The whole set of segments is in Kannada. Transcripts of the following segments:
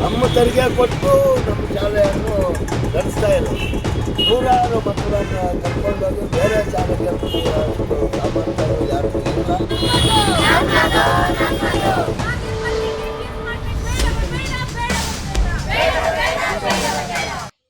ನಮ್ಮ ತೆರಿಗೆ ಕೊಟ್ಟು ನಮ್ಮ ಶಾಲೆಯನ್ನು ನಡೆಸ್ತಾ ಇರೋದು. ನೂರಾರು ಮಕ್ಕಳನ್ನು ಕರ್ಕೊಂಡೋಗಿ ಬೇರೆ ಶಾಲೆಗೆ ಬಿಡುವಷ್ಟು ಸಾಮರ್ಥ್ಯ ಯಾರಿಗೂ ಇಲ್ಲ.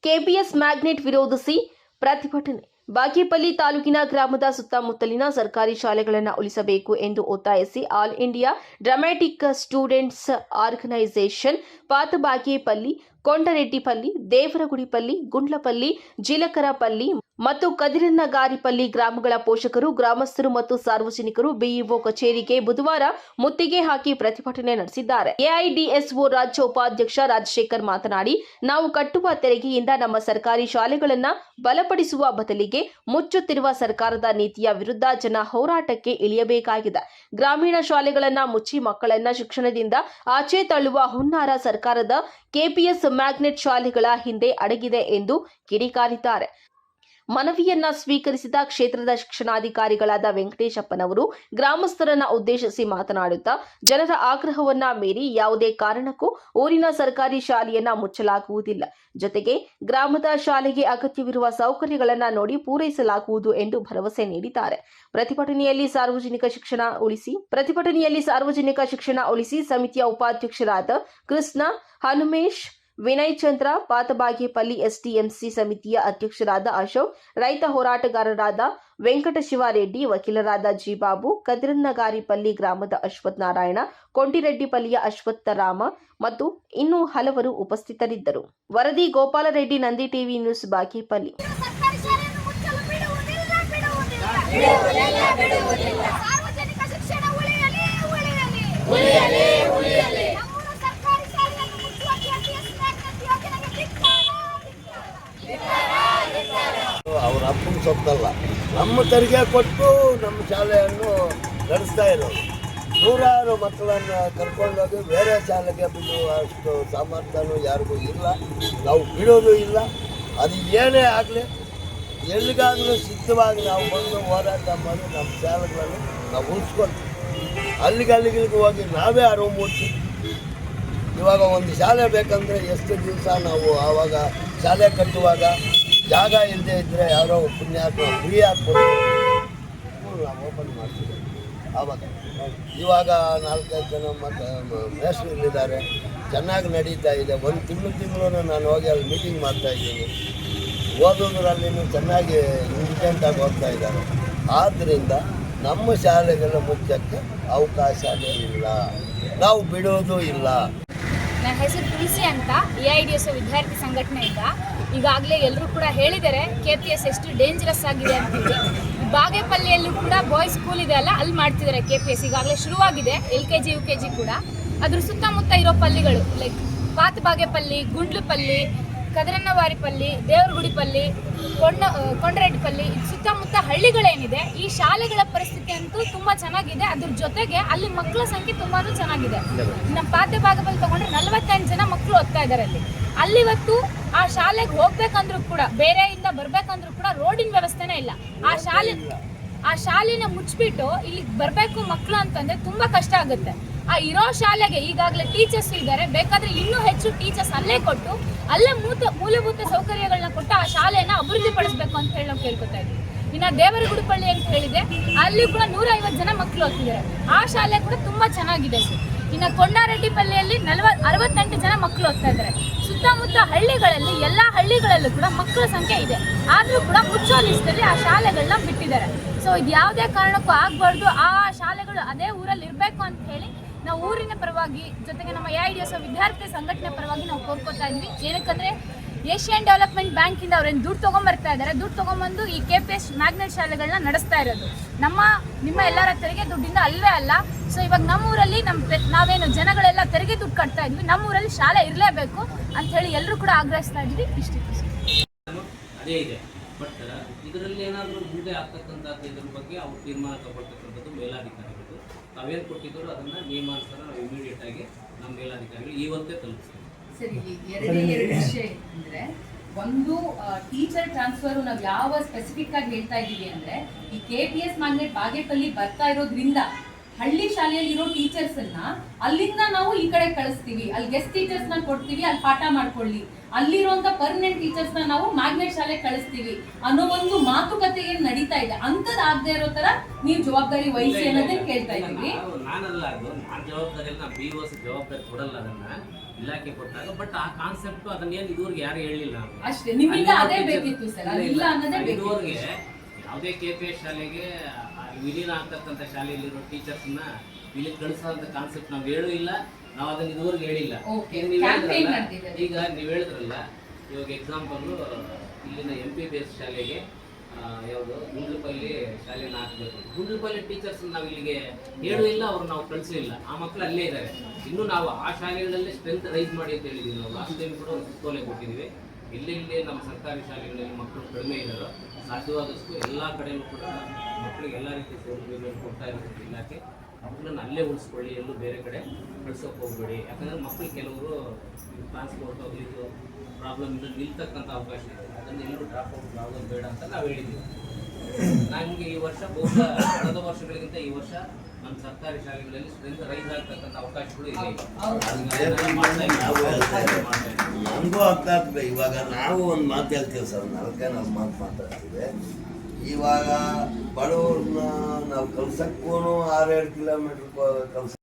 ಕೆಪಿಎಸ್ ಮ್ಯಾಗ್ನೆಟ್ ವಿರೋಧಿಸಿ ಪ್ರತಿಭಟನೆ. ಬಾಗೇಪಲ್ಲಿ ತಾಲೂಕಿನ ಗ್ರಾಮದ ಸುತ್ತಮುತ್ತಲಿನ ಸರ್ಕಾರಿ ಶಾಲೆಗಳನ್ನು ಉಳಿಸಬೇಕು ಎಂದು ಒತ್ತಾಯಿಸಿ all India dramatic students organisation Pathabagepalli, Kondareddipalli, Devaragudipalli, Gundlapalli, Jilakarapalli ಮತ್ತು ಕದಿರನ್ನಗಾರಿಪಲ್ಲಿ ಗ್ರಾಮಗಳ ಪೋಷಕರು, ಗ್ರಾಮಸ್ಥರು ಮತ್ತು ಸಾರ್ವಜನಿಕರು ಬಿಇಒ ಕಚೇರಿಗೆ ಬುಧವಾರ ಮುತ್ತಿಗೆ ಹಾಕಿ ಪ್ರತಿಭಟನೆ ನಡೆಸಿದ್ದಾರೆ. ಎಐಡಿಎಸ್ಒ ರಾಜ್ಯ ಉಪಾಧ್ಯಕ್ಷ ರಾಜಶೇಖರ್ ಮಾತನಾಡಿ, ನಾವು ಕಟ್ಟುವ ತೆರಿಗೆಯಿಂದ ನಮ್ಮ ಸರ್ಕಾರಿ ಶಾಲೆಗಳನ್ನು ಬಲಪಡಿಸುವ ಬದಲಿಗೆ ಮುಚ್ಚುತ್ತಿರುವ ಸರ್ಕಾರದ ನೀತಿಯ ವಿರುದ್ಧ ಜನ ಹೋರಾಟಕ್ಕೆ ಇಳಿಯಬೇಕಾಗಿದೆ. ಗ್ರಾಮೀಣ ಶಾಲೆಗಳನ್ನು ಮುಚ್ಚಿ ಮಕ್ಕಳನ್ನ ಶಿಕ್ಷಣದಿಂದ ಆಚೆ ತಳ್ಳುವ ಹುನ್ನಾರ ಸರ್ಕಾರದ ಕೆಪಿಎಸ್ ಮ್ಯಾಗ್ನೆಟ್ ಶಾಲೆಗಳ ಹಿಂದೆ ಅಡಗಿದೆ ಎಂದು ಕಿಡಿಕಾರಿದ್ದಾರೆ. ಮನವಿಯನ್ನ ಸ್ವೀಕರಿಸಿದ ಕ್ಷೇತ್ರದ ಶಿಕ್ಷಣಾಧಿಕಾರಿಗಳಾದ ವೆಂಕಟೇಶಪ್ಪನವರು ಗ್ರಾಮಸ್ಥರನ್ನ ಉದ್ದೇಶಿಸಿ ಮಾತನಾಡುತ್ತಾ, ಜನರ ಆಗ್ರಹವನ್ನ ಮೀರಿ ಯಾವುದೇ ಕಾರಣಕ್ಕೂ ಊರಿನ ಸರ್ಕಾರಿ ಶಾಲೆಯನ್ನ ಮುಚ್ಚಲಾಗುವುದಿಲ್ಲ. ಜೊತೆಗೆ ಗ್ರಾಮದ ಶಾಲೆಗೆ ಅಗತ್ಯವಿರುವ ಸೌಕರ್ಯಗಳನ್ನ ನೋಡಿ ಪೂರೈಸಲಾಗುವುದು ಎಂದು ಭರವಸೆ ನೀಡಿದ್ದಾರೆ. ಪ್ರತಿಭಟನೆಯಲ್ಲಿ ಸಾರ್ವಜನಿಕ ಶಿಕ್ಷಣ ಉಳಿಸಿ ಸಮಿತಿಯ ಉಪಾಧ್ಯಕ್ಷರಾದ ಕೃಷ್ಣ, ಹನುಮೇಶ್, ವಿನಯ್ ಚಂದ್ರ, ಪಾತಬಾಗೇಪಲ್ಲಿ ಎಸ್ಡಿಎಂಸಿ ಸಮಿತಿಯ ಅಧ್ಯಕ್ಷರಾದ ಅಶೋಕ್, ರೈತ ಹೋರಾಟಗಾರರಾದ ವೆಂಕಟಶಿವಾರೆಡ್ಡಿ, ವಕೀಲರಾದ ಜಿಬಾಬು, ಕದಿರನ್ನಗಾರಿಪಲ್ಲಿ ಗ್ರಾಮದ ಅಶ್ವಥ್ ನಾರಾಯಣ, ಕೊಂಡಿರೆಡ್ಡಿಪಲ್ಲಿಯ ಅಶ್ವತ್ಥರಾಮ ಮತ್ತು ಇನ್ನೂ ಹಲವರು ಉಪಸ್ಥಿತರಿದ್ದರು. ವರದಿ ಗೋಪಾಲರೆಡ್ಡಿ, ನಂದಿ ಟಿವಿ ನ್ಯೂಸ್, ಬಾಗೇಪಲ್ಲಿ. ಅವರ ಅಪ್ಪನ ಸೊತ್ತಲ್ಲ, ನಮ್ಮ ತೆರಿಗೆ ಕೊಟ್ಟು ನಮ್ಮ ಶಾಲೆಯನ್ನು ನಡೆಸ್ತಾ ಇರೋದು. ನೂರಾರು ಮಕ್ಕಳನ್ನು ಕರ್ಕೊಂಡೋಗಿ ಬೇರೆ ಶಾಲೆಗೆ ಬಿಡುವಷ್ಟು ಸಾಮರ್ಥ್ಯನೂ ಯಾರಿಗೂ ಇಲ್ಲ. ನಾವು ಬಿಡೋದು ಇಲ್ಲ. ಅದು ಏನೇ ಆಗಲಿ, ಎಲ್ಲಿಗಾಗಲೂ ಸಿದ್ಧವಾಗಿ ನಾವು ಬಂದು ಹೋರಾಟ ಮಾಡಿ ನಮ್ಮ ಶಾಲೆಗಳನ್ನು ನಾವು ಉಳಿಸ್ಕೊಂಡು ಅಲ್ಲಿಗೆ ಹೋಗಿ ನಾವೇ ಅರಿವು ಮೂಡಿಸಿ. ಇವಾಗ ಒಂದು ಶಾಲೆ ಬೇಕಂದರೆ ಎಷ್ಟು ದಿವಸ ನಾವು ಆವಾಗ ಶಾಲೆ ಕಟ್ಟುವಾಗ ಜಾಗ ಇಲ್ಲದೆ ಇದ್ದರೆ ಯಾರೋ ಪುಣ್ಯಾತ್ಮ ಫ್ರೀ ಹಾಕ್ಬೋದು ನಾವು ಓಪನ್ ಮಾಡ್ತೀವಿ. ಆವಾಗ ಇವಾಗ 4-5 ಜನ ಮೇಸ್ಟ್ರುಗಳಿದ್ದಾರೆ, ಚೆನ್ನಾಗಿ ನಡೀತಾ ಇದೆ. ಒಂದು ತಿಂಗಳು ನಾನು ಹೋಗಿ ಅಲ್ಲಿ ಮೀಟಿಂಗ್ ಮಾಡ್ತಾಯಿದ್ದೀನಿ. ಓದೋದ್ರಲ್ಲಿನೂ ಚೆನ್ನಾಗಿ ಇಂಟೆಂಟಾಗಿ ಓದ್ತಾ ಇದ್ದಾರೆ. ಆದ್ದರಿಂದ ನಮ್ಮ ಶಾಲೆಗಳ ಮುಚ್ಚಕ್ಕೆ ಅವಕಾಶನೇ ಇಲ್ಲ, ನಾವು ಬಿಡೋದು ಇಲ್ಲ. ನನ್ನ ಹೆಸರು ತುಳಸಿ ಅಂತ, ಎಐಡಿಎಸ್ಒ ವಿದ್ಯಾರ್ಥಿ ಸಂಘಟನೆಯಿಂದ. ಈಗಾಗಲೇ ಎಲ್ಲರೂ ಕೂಡ ಹೇಳಿದ್ದಾರೆ KPS ಎಷ್ಟು ಡೇಂಜರಸ್ ಆಗಿದೆ ಅಂತೇಳಿ. ಬಾಗೇಪಲ್ಲಿಯಲ್ಲೂ ಕೂಡ ಬಾಯ್ಸ್ ಸ್ಕೂಲ್ ಇದೆ ಅಲ್ಲ, ಅಲ್ಲಿ ಮಾಡ್ತಿದ್ದಾರೆ KPS. ಈಗಾಗಲೇ ಶುರುವಾಗಿದೆ, LKG UKG ಕೂಡ. ಅದ್ರ ಸುತ್ತಮುತ್ತ ಇರೋ ಪಲ್ಲಿಗಳು ಲೈಕ್ ಪಾತಬಾಗೇಪಲ್ಲಿ, ಗುಂಡ್ಲುಪಲ್ಲಿ, ಕದಿರನ್ನವಾರಿಪಲ್ಲಿ, ದೇವರಗುಡಿಪಲ್ಲಿ, ಕೊಂಡರೆಡ್ಡಿಪಲ್ಲಿ, ಸುತ್ತಮುತ್ತ ಹಳ್ಳಿಗಳೇನಿದೆ, ಈ ಶಾಲೆಗಳ ಪರಿಸ್ಥಿತಿ ಅಂತೂ ತುಂಬ ಚೆನ್ನಾಗಿದೆ. ಅದ್ರ ಜೊತೆಗೆ ಅಲ್ಲಿ ಮಕ್ಕಳ ಸಂಖ್ಯೆ ತುಂಬಾ ಚೆನ್ನಾಗಿದೆ. ನಮ್ಮ ಪಾತಬಾಗೇಪಲ್ಲಿ ತಗೊಂಡ್ರೆ 48 ಜನ ಮಕ್ಕಳು ಓದ್ತಾ ಇದ್ದಾರೆ ಅಲ್ಲಿ ಇವತ್ತು ಆ ಶಾಲೆಗೆ ಹೋಗ್ಬೇಕಂದ್ರೂ ಕೂಡ, ಬೇರೆಯಿಂದ ಬರ್ಬೇಕಂದ್ರೂ ಕೂಡ ರೋಡಿನ ವ್ಯವಸ್ಥೆನೇ ಇಲ್ಲ. ಆ ಶಾಲೆನ ಮುಚ್ಚಿಬಿಟ್ಟು ಇಲ್ಲಿಗೆ ಬರಬೇಕು ಮಕ್ಕಳು ಅಂತಂದ್ರೆ ತುಂಬಾ ಕಷ್ಟ ಆಗುತ್ತೆ. ಆ ಇರೋ ಶಾಲೆಗೆ ಈಗಾಗಲೇ ಟೀಚರ್ಸ್ ಇದ್ದಾರೆ, ಬೇಕಾದ್ರೆ ಇನ್ನೂ ಹೆಚ್ಚು ಟೀಚರ್ಸ್ ಅಲ್ಲೇ ಕೊಟ್ಟು ಅಲ್ಲೇ ಮೂಲಭೂತ ಸೌಕರ್ಯಗಳನ್ನ ಕೊಟ್ಟು ಆ ಶಾಲೆನ ಅಭಿವೃದ್ಧಿ ಪಡಿಸಬೇಕು ಅಂತ ಹೇಳಿ ನಾವು ಕೇಳ್ಕೊತಾ ಇದ್ದೀವಿ. ಇನ್ನು ದೇವರಗುಡಿಪಳ್ಳಿ ಅಂತ ಹೇಳಿದೆ, ಅಲ್ಲಿ ಕೂಡ 150 ಜನ ಮಕ್ಕಳು ಓದ್ತಿದ್ದಾರೆ. ಆ ಶಾಲೆ ಕೂಡ ತುಂಬಾ ಚೆನ್ನಾಗಿದೆ ಸರ್. ಇನ್ನು ಕೊಂಡರೆಡ್ಡಿಪಲ್ಲಿಯಲ್ಲಿ 68 ಜನ ಮಕ್ಕಳು ಓದ್ತಾ ಇದ್ದಾರೆ. ಸುತ್ತಮುತ್ತ ಹಳ್ಳಿಗಳಲ್ಲಿ ಎಲ್ಲ ಹಳ್ಳಿಗಳಲ್ಲೂ ಕೂಡ ಮಕ್ಕಳ ಸಂಖ್ಯೆ ಇದೆ, ಆದರೂ ಕೂಡ ಮುಚ್ಚೋ ಲಿಸ್ಟಲ್ಲಿ ಆ ಶಾಲೆಗಳನ್ನ ಬಿಟ್ಟಿದ್ದಾರೆ. ಸೊ ಇದು ಯಾವುದೇ ಕಾರಣಕ್ಕೂ ಆಗಬಾರ್ದು. ಆ ಶಾಲೆಗಳು ಅದೇ ಊರಲ್ಲಿ ಇರಬೇಕು ಅಂತ ಹೇಳಿ ನಾವು ಊರಿನ ಪರವಾಗಿ, ಜೊತೆಗೆ ನಮ್ಮ ಎಐಡಿಎಸ್ಒ ವಿದ್ಯಾರ್ಥಿ ಸಂಘಟನೆ ಪರವಾಗಿ ನಾವು ಕೋರ್ಕೋತಾ ಇದ್ವಿ. ಏನಕ್ಕಂದರೆ ಏಷ್ಯನ್ ಡೆವಲಪ್ಮೆಂಟ್ ಬ್ಯಾಂಕಿಂದ ಅವ್ರೇನು ದುಡ್ಡು ತೊಗೊಂಬರ್ತಾ ಇದ್ದಾರೆ, ದುಡ್ಡು ತೊಗೊಂಬಂದು ಈ KPS ಮ್ಯಾಗ್ನೆಟ್ ಶಾಲೆಗಳನ್ನ ನಡೆಸ್ತಾ ಇರೋದು ನಿಮ್ಮ ಎಲ್ಲರ ತೆರಿಗೆ ದುಡ್ಡಿಂದ ಅಲ್ವೇ ಅಲ್ಲ. ಸೊ ಇವಾಗ ನಮ್ಮೂರಲ್ಲಿ ನಾವೇನು ಜನಗಳೆಲ್ಲ ತೆರಿಗೆ ದುಡ್ಡು ಕಟ್ತಾ ಇದ್ವಿ, ನಮ್ಮೂರಲ್ಲಿ ಶಾಲೆ ಇರಲೇಬೇಕು ಅಂತ ಹೇಳಿ ಎಲ್ಲರೂ ಕೂಡ ಆಗ್ರಹಿಸ್ತಾ ಇದ್ವಿ. ಇಷ್ಟಿತ್ತು ಅದೇ ಇದೆ. ಬಟ್ ಇದರಲ್ಲಿ ಏನಾದರೂ ಮುಂದೆ ಆಗ್ತಕ್ಕಂಥದ್ದು ಇದ್ರ ಬಗ್ಗೆ ಅವ್ರು ತೀರ್ಮಾನ ತಗೊಳ್ತಕ್ಕಂಥದ್ದು ಮೇಲಾಧಿಕಾರಿಗಳು. ತಾವೇನು ಕೊಟ್ಟಿದ್ರು ಅದನ್ನು ನಿಯಮಾನುಸಾರ ನಾವು ಇಮಿಡಿಯೇಟ್ ಆಗಿ ನಮ್ಮ ಮೇಲಾಧಿಕಾರಿಗಳು ಇವತ್ತೇ ತಲುಪಿಸ್ತೀವಿ. ಸರಿ, ಎರಡು ವಿಷಯ ಅಂದರೆ, ಒಂದು ಟೀಚರ್ ಟ್ರಾನ್ಸ್ಫರ್ ನಾವು ಯಾವ ಸ್ಪೆಸಿಫಿಕ್ ಆಗಿ ಹೇಳ್ತಾ ಇದ್ದೀವಿ ಅಂದರೆ, ಈ KPS ಮ್ಯಾಗ್ನೆಟ್ ಬಾಗೇಪಲ್ಲಿ ಬರ್ತಾ ಇರೋದ್ರಿಂದ ಹಳ್ಳಿ ಶಾಲೆಯಲ್ಲಿರೋ ಟೀಚರ್ಸ್ ಅನ್ನ ಅಲ್ಲಿಂದ ನಾವು ಈ ಕಡೆ ಕಳಿಸ್ತೀವಿ, ಅಲ್ಲಿ ಗೆಸ್ಟ್ ಟೀಚರ್ಸ್ ನ ಕೊಡ್ತೀವಿ, ಅಲ್ಲಿ ಪಾಠ ಮಾಡ್ಕೊಳ್ಳಿ, ಅಲ್ಲಿರುವಂತ ಪರ್ಮನೆಂಟ್ ಟೀಚರ್ಸ್ ನ ನಾವು ಮ್ಯಾಗ್ನೆಟ್ ಶಾಲೆ ಕಳಿಸ್ತೀವಿ ಅನ್ನೋ ಒಂದು ಮಾತುಕತೆ ಏನ್ ನಡೀತಾ ಇದೆ ಅಂತದ್ ಆಗದೆ ಇರೋ ತರ ನೀವು ಜವಾಬ್ದಾರಿ ವಹಿಸಿ ಅನ್ನೋದನ್ನ ಕೇಳ್ತಾ ಇದೀವಿ. ನಾನಲ್ಲ, ಅದು ನಾನು ಜವಾಬ್ದಾರಿ, ನಾ BOC ಜವಾಬ್ದಾರಿ ಕೊಡಲ್ಲ, ಅದನ್ನ ಇಲಾಖೆ ಕೊಟ್ಟಾಗ. ಬಟ್ ಆ ಕಾನ್ಸೆಪ್ಟ್ ಅದನ್ನೇನು ಇದುವರೆಗೆ ಯಾರು ಹೇಳಿಲ್ಲ. ಅಷ್ಟೇ, ನಿಮ್ಮಿಂದ ಅದೇ ಬೇಕಿತ್ತು ಸರ್, ಅದಿಲ್ಲ ಅನ್ನೋದೇ ಬೇಕಿತ್ತು. ಇದುವರೆಗೆ ಯಾವುದೇ KPS ಶಾಲೆಗೆ ವಿಲೀನ ಆಗ್ತಕ್ಕಂಥ ಶಾಲೆಯಲ್ಲಿರೋ ಟೀಚರ್ಸ್ನ ಇಲ್ಲಿ ಕಳಿಸೋಂಥ ಕಾನ್ಸೆಪ್ಟ್ ನಾವು ಹೇಳೂ ಇಲ್ಲ, ನಾವು ಅದನ್ನ ಇದುವರೆಗೆ ಹೇಳಿಲ್ಲ. ಈಗ ನೀವು ಹೇಳಿದ್ರಲ್ಲ, ಇವಾಗ ಎಕ್ಸಾಂಪಲ್ ಇಲ್ಲಿನ MPBS ಶಾಲೆಗೆ ಯಾವುದು ಗುಂಡ್ಲುಪಲ್ಲಿ ಶಾಲೆನ ಹಾಕಬೇಕು, ಗುಂಡ್ಲುಪಲ್ಲಿ ಟೀಚರ್ಸ್ ನಾವು ಇಲ್ಲಿಗೆ ಹೇಳೂ ಇಲ್ಲ, ಅವ್ರು ನಾವು ಕಳಿಸಲಿಲ್ಲ. ಆ ಮಕ್ಕಳು ಅಲ್ಲೇ ಇದ್ದಾರೆ. ಇನ್ನು ನಾವು ಆ ಶಾಲೆಗಳಲ್ಲಿ ಸ್ಟ್ರೆಂತ್ ರೈಸ್ ಮಾಡಿ ಅಂತ ಹೇಳಿದ್ದೀವಿ. ನಾವು ಲಾಸ್ಟ್ ಟೈಮ್ ಕೂಡ ಒಂದು ಸುತ್ತೋಲೆ ಕೊಟ್ಟಿದ್ದೀವಿ. ಇಲ್ಲಿ ನಮ್ಮ ಸರ್ಕಾರಿ ಶಾಲೆಗಳಲ್ಲಿ ಮಕ್ಕಳು ಕಡಿಮೆ ಇದ್ದಾರೋ ಸಾಧ್ಯವಾದಷ್ಟು ಎಲ್ಲ ಕಡೆಯೂ ಕೂಡ ಮಕ್ಕಳಿಗೆ ಎಲ್ಲ ರೀತಿಯ ಸೌಲಭ್ಯಗಳನ್ನು ಕೊಡ್ತಾ ಇರೋದು ಇಲಾಖೆ. ಮಕ್ಕಳನ್ನ ಅಲ್ಲೇ ಉಳಿಸ್ಕೊಳ್ಳಿ, ಎಲ್ಲೂ ಬೇರೆ ಕಡೆ ಕಳ್ಸೋಕೆ ಹೋಗಬೇಡಿ. ಯಾಕಂದರೆ ಮಕ್ಕಳು ಕೆಲವರು ಟ್ರಾನ್ಸ್ಪೋರ್ಟ್ ಇದು ಪ್ರಾಬ್ಲಮಿಂದ ನಿಲ್ತಕ್ಕಂಥ ಅವಕಾಶ ಇದೆ. ಅದನ್ನು ಎಲ್ಲರೂ ಡ್ರಾಪ್ ಔಟ್ ಆಗೋದು ಬೇಡ ಅಂತ ನಾವು ಹೇಳಿದ್ದೀವಿ. ನನಗೆ ಈ ವರ್ಷ ಬಹುಶಃ ಕಳೆದ ವರ್ಷಗಳಿಗಿಂತ ಈ ವರ್ಷ ನಮ್ಮ ಸರ್ಕಾರಿ ಶಾಲೆಗಳಲ್ಲಿ ಸ್ಟ್ರೆಂತ್ ರೈಸ್ ಆಗ್ತಕ್ಕಂಥ ಅವಕಾಶಗಳು ಇದೆ. ನಮಗೂ ಆಗ್ತಾ ಇರ್ತದೆ. ಇವಾಗ ನಾವು ಒಂದು ಮಾತು ಹೇಳ್ತೀವಿ ಸರ್, ನಾಲ್ಕೇ ನಾವು ಮಾತಾಡ್ತೀವಿ. ಇವಾಗ ಬಡವ್ರನ್ನ ನಾವು ಕಳ್ಸಕ್ಕೂ 6-7 ಕಿಲೋಮೀಟ್ರ್ ಕಳ್ಸ